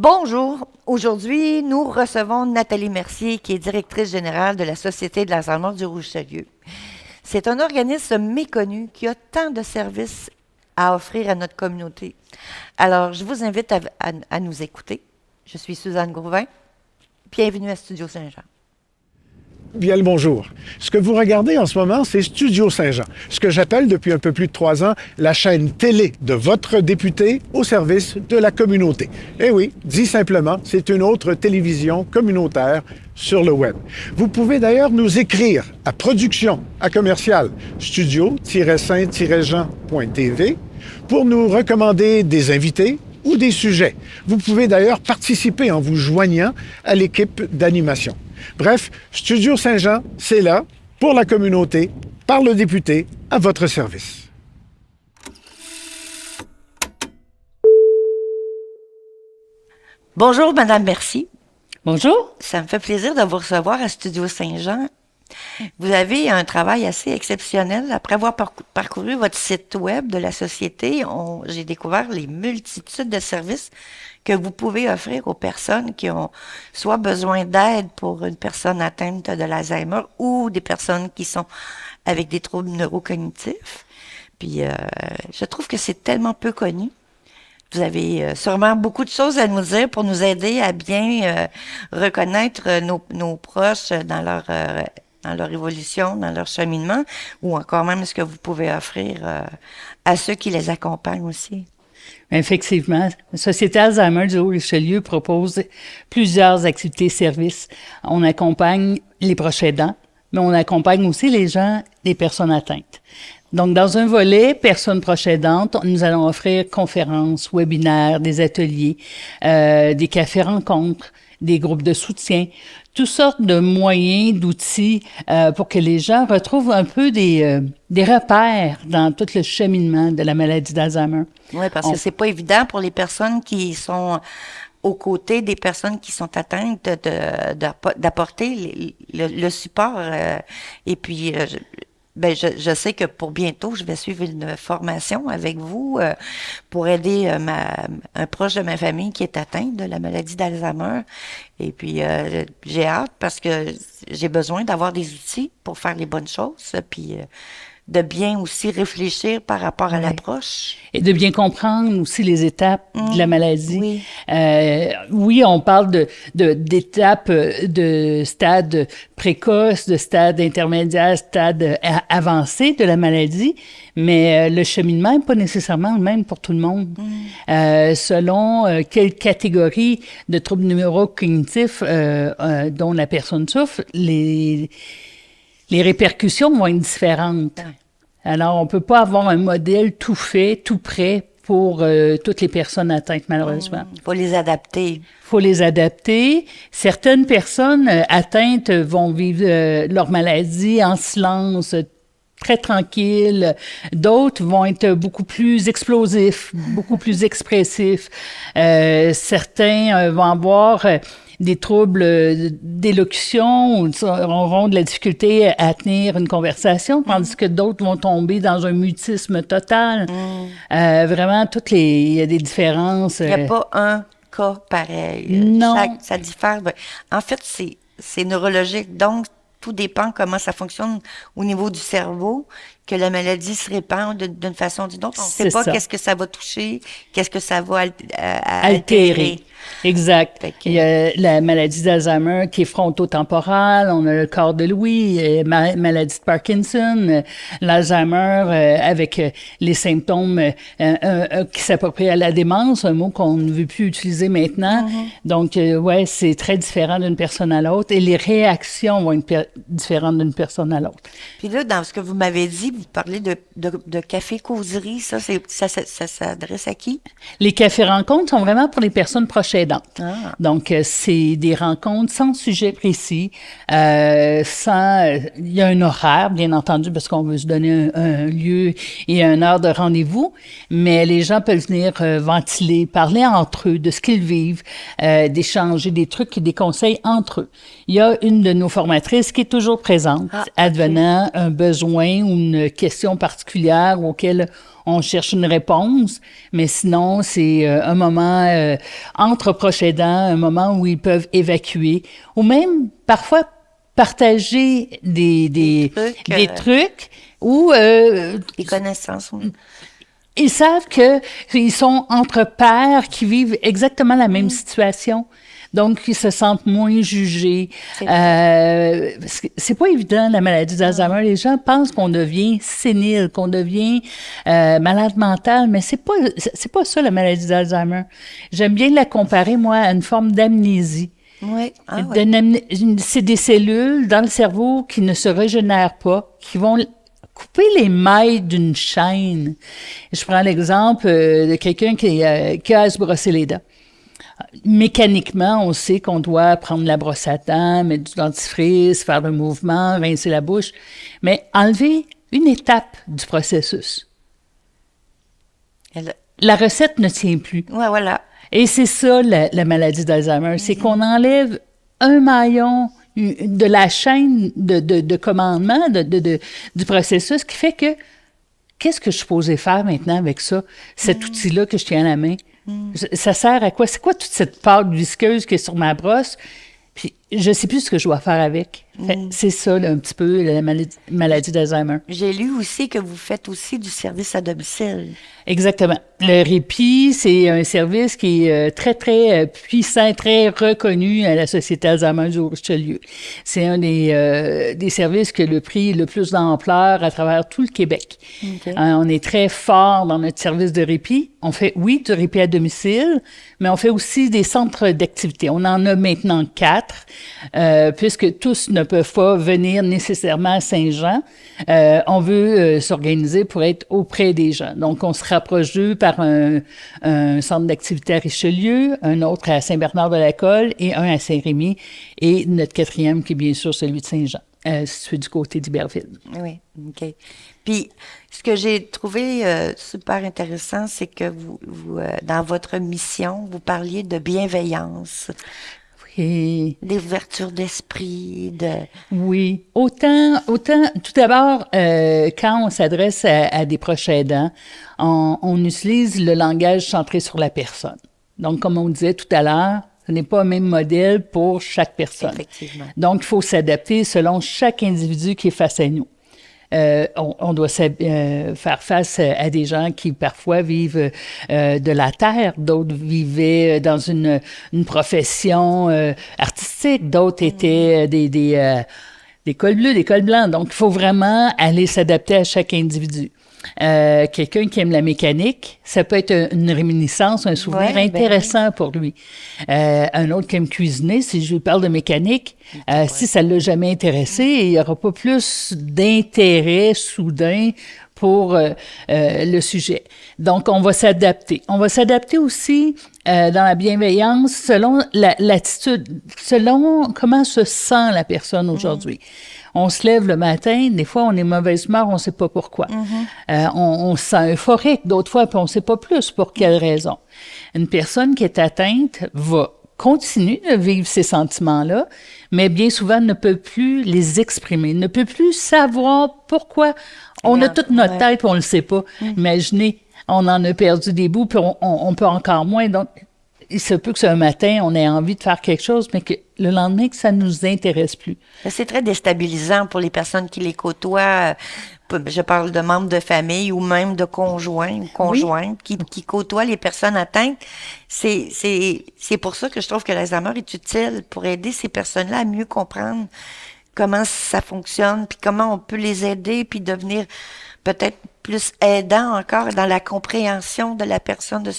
Bonjour. Aujourd'hui, nous recevons Nathalie Mercier, qui est directrice générale de la Société de l'Alzheimer du Richelieu. C'est un organisme méconnu qui a tant de services à offrir à notre communauté. Alors, je vous invite à nous écouter. Je suis Suzanne Gauvin. Bienvenue à Studio Saint-Jean. Bien le bonjour. Ce que vous regardez en ce moment, c'est Studio Saint-Jean, ce que j'appelle depuis un peu plus de 3 ans la chaîne télé de votre député au service de la communauté. Eh oui, dit simplement, c'est une autre télévision communautaire sur le web. Vous pouvez d'ailleurs nous écrire à production@commercial studio-saint-jean.tv pour nous recommander des invités ou des sujets. Vous pouvez d'ailleurs participer en vous joignant à l'équipe d'animation. Bref, Studio Saint-Jean, c'est là, pour la communauté, par le député, à votre service. Bonjour, Madame Mercier. Bonjour. Ça me fait plaisir de vous recevoir à Studio Saint-Jean. Vous avez un travail assez exceptionnel. Après avoir parcouru votre site web de la société, j'ai découvert les multitudes de services que vous pouvez offrir aux personnes qui ont soit besoin d'aide pour une personne atteinte de l'Alzheimer ou des personnes qui sont avec des troubles neurocognitifs. Puis, je trouve que c'est tellement peu connu. Vous avez sûrement beaucoup de choses à nous dire pour nous aider à bien reconnaître nos proches dans leur évolution, dans leur cheminement, ou encore même ce que vous pouvez offrir à ceux qui les accompagnent aussi. Effectivement, la Société Alzheimer du Haut-Richelieu propose plusieurs activités et services. On accompagne les proches aidants, mais on accompagne aussi les personnes atteintes. Donc, dans un volet personnes proches aidantes, nous allons offrir conférences, webinaires, des ateliers, des cafés-rencontres, des groupes de soutien, toutes sortes de moyens, d'outils pour que les gens retrouvent un peu des repères dans tout le cheminement de la maladie d'Alzheimer. Oui, parce que c'est pas évident pour les personnes qui sont aux côtés des personnes qui sont atteintes d'apporter le support. Et puis, je sais que pour bientôt, je vais suivre une formation avec vous pour aider un proche de ma famille qui est atteint de la maladie d'Alzheimer. Et puis, j'ai hâte parce que j'ai besoin d'avoir des outils pour faire les bonnes choses, puis de bien aussi réfléchir par rapport à l'approche. Et de bien comprendre aussi les étapes de la maladie. Oui. Oui, on parle d'étapes, de stades précoces, de stades intermédiaires, stades avancés de la maladie, mais le cheminement n'est pas nécessairement le même pour tout le monde. Selon quelle catégorie de troubles neurocognitifs dont la personne souffre, les répercussions vont être différentes. Alors, on peut pas avoir un modèle tout fait, tout prêt pour toutes les personnes atteintes, malheureusement. Faut les adapter. Faut les adapter. Certaines personnes atteintes vont vivre leur maladie en silence, très tranquille. D'autres vont être beaucoup plus explosifs, beaucoup plus expressifs. Certains vont avoir des troubles d'élocution ou auront de la difficulté à tenir une conversation, tandis que d'autres vont tomber dans un mutisme total. Vraiment, il y a des différences. Il n'y a pas un cas pareil. Non. Ça diffère. En fait, c'est neurologique. Donc, tout dépend comment ça fonctionne au niveau du cerveau, que la maladie se répand d'une façon ou d'une autre. On ne sait pas qu'est-ce que ça va toucher, qu'est-ce que ça va altérer. Exact. Il y a la maladie d'Alzheimer qui est frontotemporale, on a le corps de Lewy, maladie de Parkinson, l'Alzheimer avec les symptômes qui s'approprient à la démence, un mot qu'on ne veut plus utiliser maintenant. Donc, ouais, c'est très différent d'une personne à l'autre et les réactions vont être différentes d'une personne à l'autre. Puis là, dans ce que vous m'avez dit, vous parlez de café-causerie, ça s'adresse à qui? Les cafés-rencontres sont vraiment pour les personnes proches aidantes. Donc, c'est des rencontres sans sujet précis, il y a un horaire, bien entendu, parce qu'on veut se donner un lieu et une heure de rendez-vous, mais les gens peuvent venir ventiler, parler entre eux de ce qu'ils vivent, d'échanger des trucs et des conseils entre eux. Il y a une de nos formatrices qui est toujours présente, advenant un besoin ou une question particulière auquel on cherche une réponse, mais sinon, c'est un moment entre proches aidants, un moment où ils peuvent évacuer, ou même parfois partager des trucs ou des connaissances. Oui. ils savent qu'ils sont entre pairs qui vivent exactement la même situation. Donc, ils se sentent moins jugés. C'est pas évident, la maladie d'Alzheimer. Les gens pensent qu'on devient sénile, qu'on devient malade mental, mais c'est pas ça, la maladie d'Alzheimer. J'aime bien la comparer, moi, à une forme d'amnésie. Oui. C'est des cellules dans le cerveau qui ne se régénèrent pas, qui vont couper les mailles d'une chaîne. Je prends l'exemple de quelqu'un qui a à se brosser les dents. Mécaniquement, on sait qu'on doit prendre la brosse à dents, mettre du dentifrice, faire le mouvement, rincer la bouche, mais enlever une étape du processus. La recette ne tient plus. Ouais, voilà. Et c'est ça, la maladie d'Alzheimer, c'est qu'on enlève un maillon de la chaîne de commandement du processus qui fait que qu'est-ce que je suis supposée faire maintenant avec ça, cet outil-là que je tiens à la main? Ça sert à quoi? C'est quoi toute cette pâte visqueuse qui est sur ma brosse? Puis je sais plus ce que je dois faire avec. C'est ça, là, un petit peu, la maladie d'Alzheimer. J'ai lu aussi que vous faites aussi du service à domicile. Exactement. Le répit, c'est un service qui est très, très puissant, très reconnu à la Société Alzheimer du Haut-Richelieu. C'est un des services qui a le prix le plus d'ampleur à travers tout le Québec. Okay. On est très fort dans notre service de répit. On fait, oui, du répit à domicile, mais on fait aussi des centres d'activité. On en a maintenant 4, puisque tous ne peuvent pas venir nécessairement à Saint-Jean. On veut s'organiser pour être auprès des gens. Donc, on se rapproche d'eux par un centre d'activité à Richelieu, un autre à Saint-Bernard-de-la-Colle et un à Saint-Rémy, et notre 4e qui est bien sûr celui de Saint-Jean, situé du côté d'Iberville. Oui, OK. Puis, ce que j'ai trouvé super intéressant, c'est que vous dans votre mission, vous parliez de bienveillance. Oui. D'ouverture d'esprit, Oui. Autant, tout d'abord, quand on s'adresse à des proches aidants, on utilise le langage centré sur la personne. Donc, comme on disait tout à l'heure, ce n'est pas un même modèle pour chaque personne. Effectivement. Donc, il faut s'adapter selon chaque individu qui est face à nous. On doit faire face à des gens qui parfois vivent de la terre, d'autres vivaient dans une profession artistique, d'autres étaient des cols bleus, des cols blancs. Donc, il faut vraiment aller s'adapter à chaque individu. Quelqu'un qui aime la mécanique, ça peut être une réminiscence, un souvenir intéressant pour lui. Un autre qui aime cuisiner, si je lui parle de mécanique, si ça ne l'a jamais intéressé, il n'y aura pas plus d'intérêt soudain pour le sujet. Donc, on va s'adapter. On va s'adapter aussi dans la bienveillance selon l'attitude, selon comment se sent la personne aujourd'hui. On se lève le matin, des fois, on est mauvaise humeur, on ne sait pas pourquoi. On se sent euphorique, d'autres fois, puis on ne sait pas plus pour quelle raison. Une personne qui est atteinte va continuer de vivre ces sentiments-là, mais bien souvent ne peut plus les exprimer, ne peut plus savoir pourquoi. On a toute notre tête, puis on ne le sait pas. Imaginez, on en a perdu des bouts, puis on peut encore moins. Donc, il se peut que ce matin, on ait envie de faire quelque chose, mais que le lendemain, que ça ne nous intéresse plus. C'est très déstabilisant pour les personnes qui les côtoient. Je parle de membres de famille ou même de conjoints ou conjointes qui côtoient les personnes atteintes. C'est pour ça que je trouve que l'Alzheimer est utile pour aider ces personnes-là à mieux comprendre comment ça fonctionne, puis comment on peut les aider, puis devenir peut-être plus aidant encore dans la compréhension de la personne, de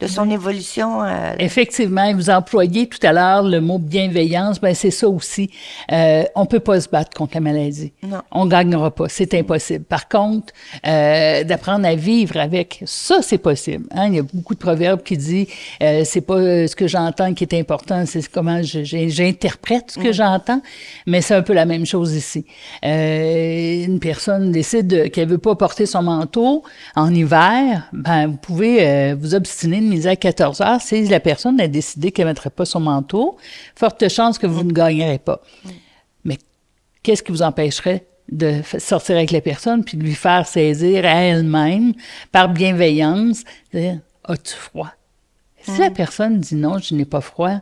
son évolution. Effectivement, vous employez tout à l'heure le mot bienveillance, ben c'est ça aussi. On peut pas se battre contre la maladie. Non. On gagnera pas, c'est impossible. Par contre, d'apprendre à vivre avec, ça c'est possible. Hein? Il y a beaucoup de proverbes qui disent c'est pas ce que j'entends qui est important, c'est comment j'interprète ce que j'entends, mais c'est un peu la même chose ici. Une personne décide qu'elle veut pas porter son manteau en hiver, ben vous pouvez vous obstiner de midi à 14 heures. Si la personne a décidé qu'elle ne mettrait pas son manteau, forte chance que vous ne gagnerez pas. Mais qu'est-ce qui vous empêcherait sortir avec la personne, puis de lui faire saisir à elle-même, par bienveillance, dire « As-tu froid? » Si la personne dit « Non, je n'ai pas froid »,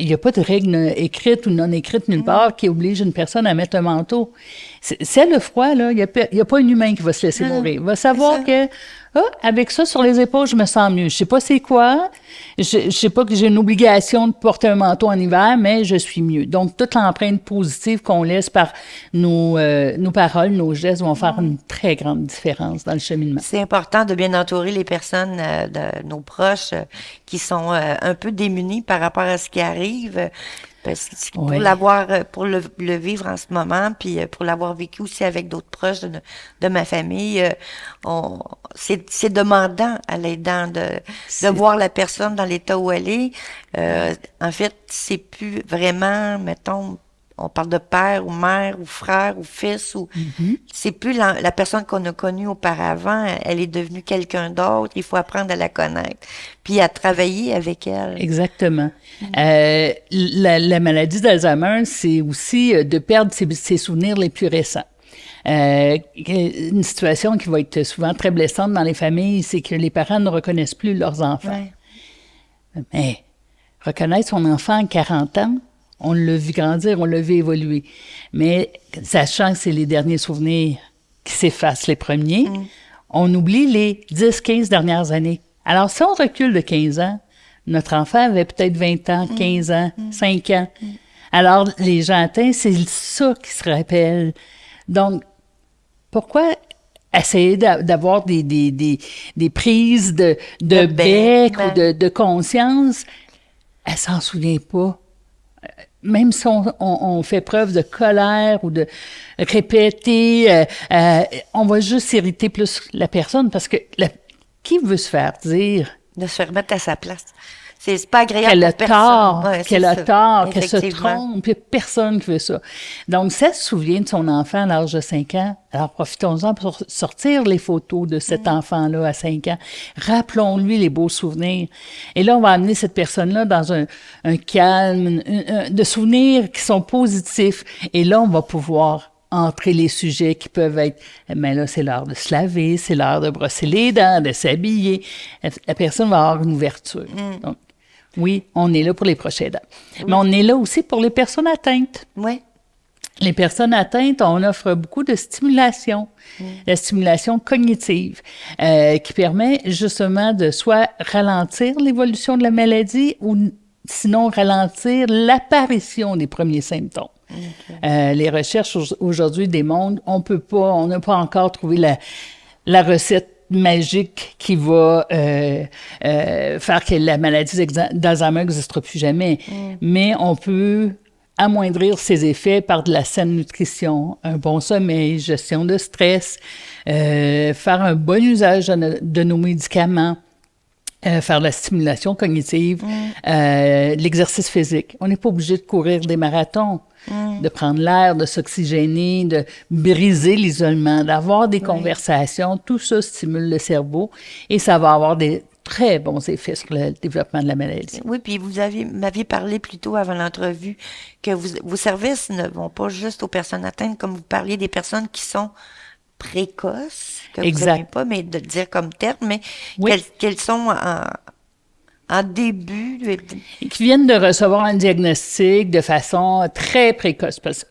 il n'y a pas de règle écrite ou non écrite nulle part qui oblige une personne à mettre un manteau. C'est le froid, là. Il n'y a pas un humain qui va se laisser mourir. Il va savoir que, avec ça sur les épaules, je me sens mieux. Je sais pas c'est quoi. Je sais pas que j'ai une obligation de porter un manteau en hiver, mais je suis mieux. Donc, toute l'empreinte positive qu'on laisse par nos paroles, nos gestes vont faire une très grande différence dans le cheminement. C'est important de bien entourer les personnes, de nos proches, qui sont un peu démunis par rapport à ce qui arrive. Parce que pour le vivre en ce moment, puis pour l'avoir vécu aussi avec d'autres proches de ma famille, c'est demandant à l'aidant de voir la personne dans l'état où elle est. En fait, c'est plus vraiment, mettons, on parle de père ou mère ou frère ou fils ou c'est plus la personne qu'on a connue auparavant, elle est devenue quelqu'un d'autre, il faut apprendre à la connaître puis à travailler avec elle. Exactement. La maladie d'Alzheimer, c'est aussi de perdre ses souvenirs les plus récents. Une situation qui va être souvent très blessante dans les familles, c'est que les parents ne reconnaissent plus leurs enfants. Ouais. Mais reconnaître son enfant à 40 ans, on l'a vu grandir, on l'a vu évoluer. Mais sachant que c'est les derniers souvenirs qui s'effacent les premiers, on oublie les 10-15 dernières années. Alors, si on recule de 15 ans, notre enfant avait peut-être 20 ans, 15 ans, 5 ans. Alors, les gens atteints, c'est ça qui se rappelle. Donc, pourquoi essayer d'avoir des prises de bec ou de conscience? Elle s'en souvient pas. Même si on fait preuve de colère ou de répéter, on va juste irriter plus la personne parce que qui veut se faire dire? De se remettre à sa place. C'est pas agréable pour personne. Qu'elle a tort, qu'elle se trompe. Il n'y a personne qui veut ça. Donc, si elle se souvient de son enfant à l'âge de 5 ans, alors profitons-en pour sortir les photos de cet enfant-là à 5 ans. Rappelons-lui les beaux souvenirs. Et là, on va amener cette personne-là dans un calme, de souvenirs qui sont positifs. Et là, on va pouvoir entrer les sujets qui peuvent être, mais là, c'est l'heure de se laver, c'est l'heure de brosser les dents, de s'habiller. La personne va avoir une ouverture. Donc, oui, on est là pour les proches aidants. Oui. Mais on est là aussi pour les personnes atteintes. Oui. Les personnes atteintes, on offre beaucoup de stimulation, la stimulation cognitive, qui permet justement de soit ralentir l'évolution de la maladie ou sinon ralentir l'apparition des premiers symptômes. Okay. Les recherches aujourd'hui démontrent on n'a pas encore trouvé la recette magique qui va faire que la maladie d'Alzheimer n'existera plus jamais. Mais on peut amoindrir ses effets par de la saine nutrition, un bon sommeil, gestion de stress, faire un bon usage de nos médicaments, faire de la stimulation cognitive, l'exercice physique. On n'est pas obligé de courir des marathons, de prendre l'air, de s'oxygéner, de briser l'isolement, d'avoir des conversations. Tout ça stimule le cerveau et ça va avoir des très bons effets sur le développement de la maladie. Oui, puis m'aviez parlé plus tôt avant l'entrevue que vos services ne vont pas juste aux personnes atteintes, comme vous parliez des personnes qui sont précoces, que vous n'avez pas, mais de le dire comme terme, mais qu'elles sont en début. Qui viennent de recevoir un diagnostic de façon très précoce, parce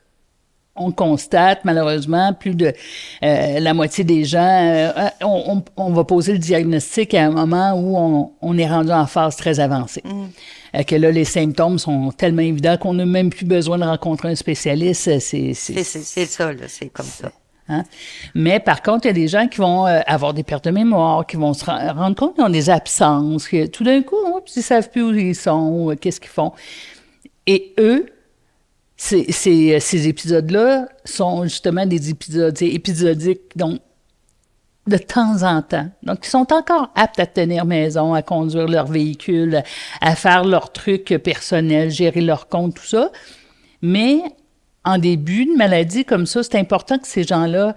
qu'on constate malheureusement plus de la moitié des gens, on va poser le diagnostic à un moment où on est rendu en phase très avancée. Que là, les symptômes sont tellement évidents qu'on n'a même plus besoin de rencontrer un spécialiste. C'est ça, là, c'est comme ça. Hein? Mais par contre, il y a des gens qui vont avoir des pertes de mémoire, qui vont se rendre compte qu'ils ont des absences, que tout d'un coup, ils ne savent plus où ils sont, qu'est-ce qu'ils font. Et eux, ces épisodes-là sont justement des épisodes épisodiques, donc de temps en temps. Donc, ils sont encore aptes à tenir maison, à conduire leur véhicule, à faire leurs trucs personnels, gérer leur compte, tout ça. Mais en début de maladie comme ça, c'est important que ces gens-là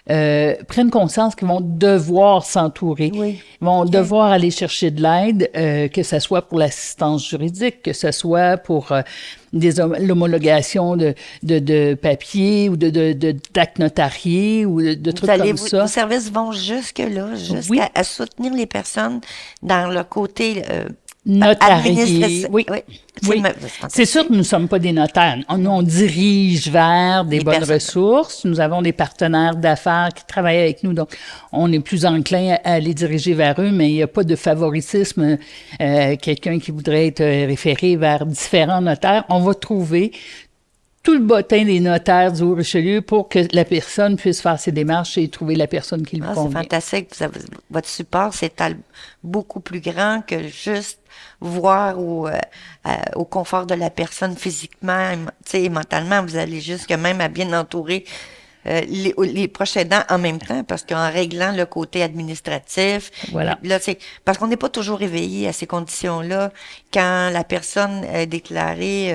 prennent conscience qu'ils vont devoir s'entourer. Oui. Ils vont devoir aller chercher de l'aide, que ce soit pour l'assistance juridique, que ce soit pour l'homologation de papiers ou d'actes notariés ou de trucs comme ça. Vos services vont jusque-là, Oui. à soutenir les personnes dans le côté Notariés. Oui. Oui. C'est sûr que nous ne sommes pas des notaires. Nous, on dirige vers des bonnes ressources. Nous avons des partenaires d'affaires qui travaillent avec nous, donc on est plus enclin à les diriger vers eux, mais il n'y a pas de favoritisme. Quelqu'un qui voudrait être référé vers différents notaires, on va trouver tout le bottin des notaires du Haut-Richelieu pour que la personne puisse faire ses démarches et trouver la personne qui lui convient. C'est fantastique. Votre support s'étale beaucoup plus grand que juste voir au confort de la personne physiquement, et mentalement. Vous allez jusque même à bien entourer les proches aidants en même temps, parce qu'en réglant le côté administratif, voilà. Là, parce qu'on n'est pas toujours éveillé à ces conditions-là quand la personne est déclarée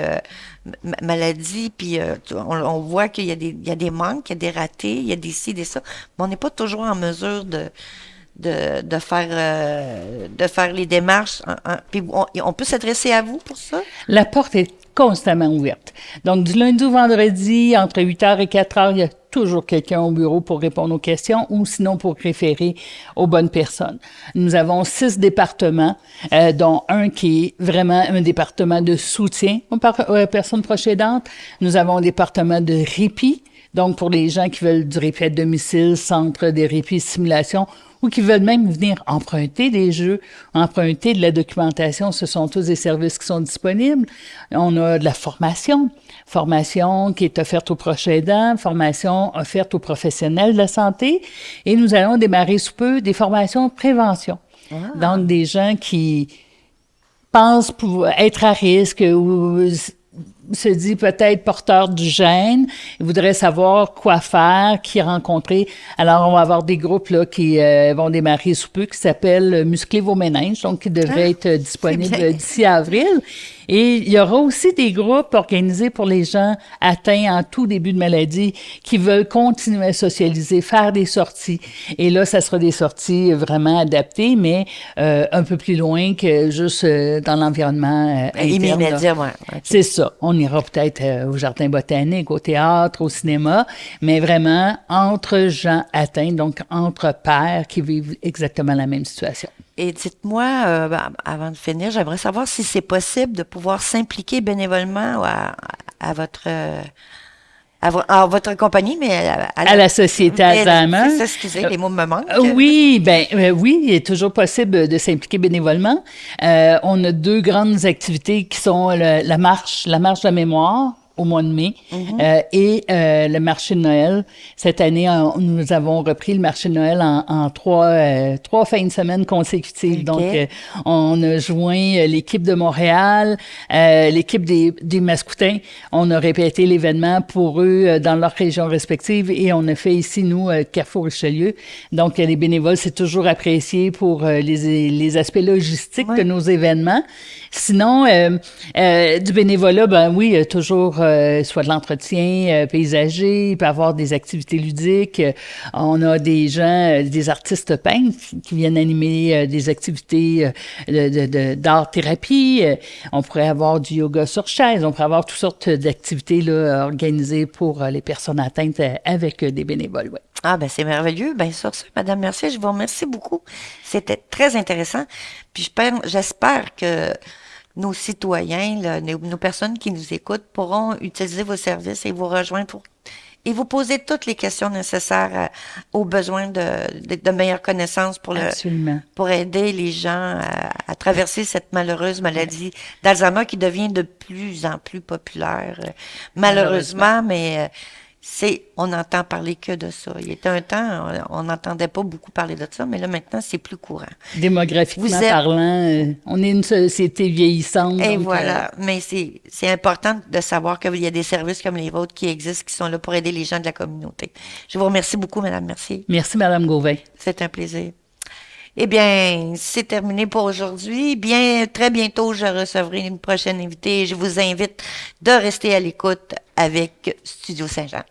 maladie, puis on voit qu'il y a des manques, il y a des ratés, il y a des ci, des ça, mais on n'est pas toujours en mesure de faire les démarches. Puis on peut s'adresser à vous pour ça? La porte est constamment ouverte. Donc, du lundi au vendredi, entre 8h et 4h, il y a toujours quelqu'un au bureau pour répondre aux questions ou sinon pour référer aux bonnes personnes. Nous avons 6 départements, dont un qui est vraiment un département de soutien aux personnes proches aidantes. Nous avons un département de répit, donc pour les gens qui veulent du répit à domicile, centre de répit, simulation, ou qui veulent même venir emprunter des jeux, emprunter de la documentation. Ce sont tous des services qui sont disponibles. On a de la formation qui est offerte aux proches aidants, formation offerte aux professionnels de la santé. Et nous allons démarrer sous peu des formations de prévention. Donc, des gens qui pensent pouvoir être à risque ou se dit peut-être porteur du gène, il voudrait savoir quoi faire, qui rencontrer. Alors, on va avoir des groupes là qui vont démarrer sous peu, qui s'appellent Muscler vos méninges, donc qui devraient être disponibles d'ici avril. Et il y aura aussi des groupes organisés pour les gens atteints en tout début de maladie qui veulent continuer à socialiser, faire des sorties. Et là, ça sera des sorties vraiment adaptées, mais un peu plus loin que juste dans l'environnement interne. Immédiat, ouais. Okay. C'est ça. On ira peut-être au jardin botanique, au théâtre, au cinéma, mais vraiment entre gens atteints, donc entre pairs qui vivent exactement la même situation. Et dites-moi, avant de finir, j'aimerais savoir si c'est possible de pouvoir s'impliquer bénévolement à votre compagnie, mais à la Société Alzheimer. C'est ça, excusez, les mots me manquent. Oui, oui, il est toujours possible de s'impliquer bénévolement. On a 2 grandes activités qui sont la marche de la mémoire au mois de mai et le marché de Noël. Cette année, nous avons repris le marché de Noël en 3 fins de semaine consécutives. Okay. Donc, on a joint l'équipe de Montréal, l'équipe des Mascoutins. On a répété l'événement pour eux dans leurs régions respectives et on a fait ici, nous, Carrefour Richelieu. Donc, les bénévoles, c'est toujours apprécié pour les aspects logistiques de nos événements. Sinon, du bénévolat, oui, toujours soit de l'entretien paysager, il peut y avoir des activités ludiques. On a des gens, des artistes peintres qui viennent animer des activités d'art-thérapie. On pourrait avoir du yoga sur chaise. On pourrait avoir toutes sortes d'activités là, organisées pour les personnes atteintes avec des bénévoles. Ouais. Ah, ben c'est merveilleux. Bien sur ça, Madame Mercier, je vous remercie beaucoup. C'était très intéressant. Puis j'espère que nos citoyens, là, nos personnes qui nous écoutent pourront utiliser vos services et vous rejoindre et vous poser toutes les questions nécessaires aux besoins de meilleures connaissances pour aider les gens à traverser cette malheureuse maladie d'Alzheimer qui devient de plus en plus populaire, malheureusement, mais on n'entend parler que de ça. Il y a un temps, on n'entendait pas beaucoup parler de ça, mais là, maintenant, c'est plus courant. Démographiquement parlant, on est une société vieillissante. Et donc, voilà. Mais c'est important de savoir qu'il y a des services comme les vôtres qui existent, qui sont là pour aider les gens de la communauté. Je vous remercie beaucoup, Madame Mercier. Merci, Madame Gauvin. C'est un plaisir. Eh bien, c'est terminé pour aujourd'hui. Très bientôt, je recevrai une prochaine invitée et je vous invite de rester à l'écoute avec Studio Saint-Jean.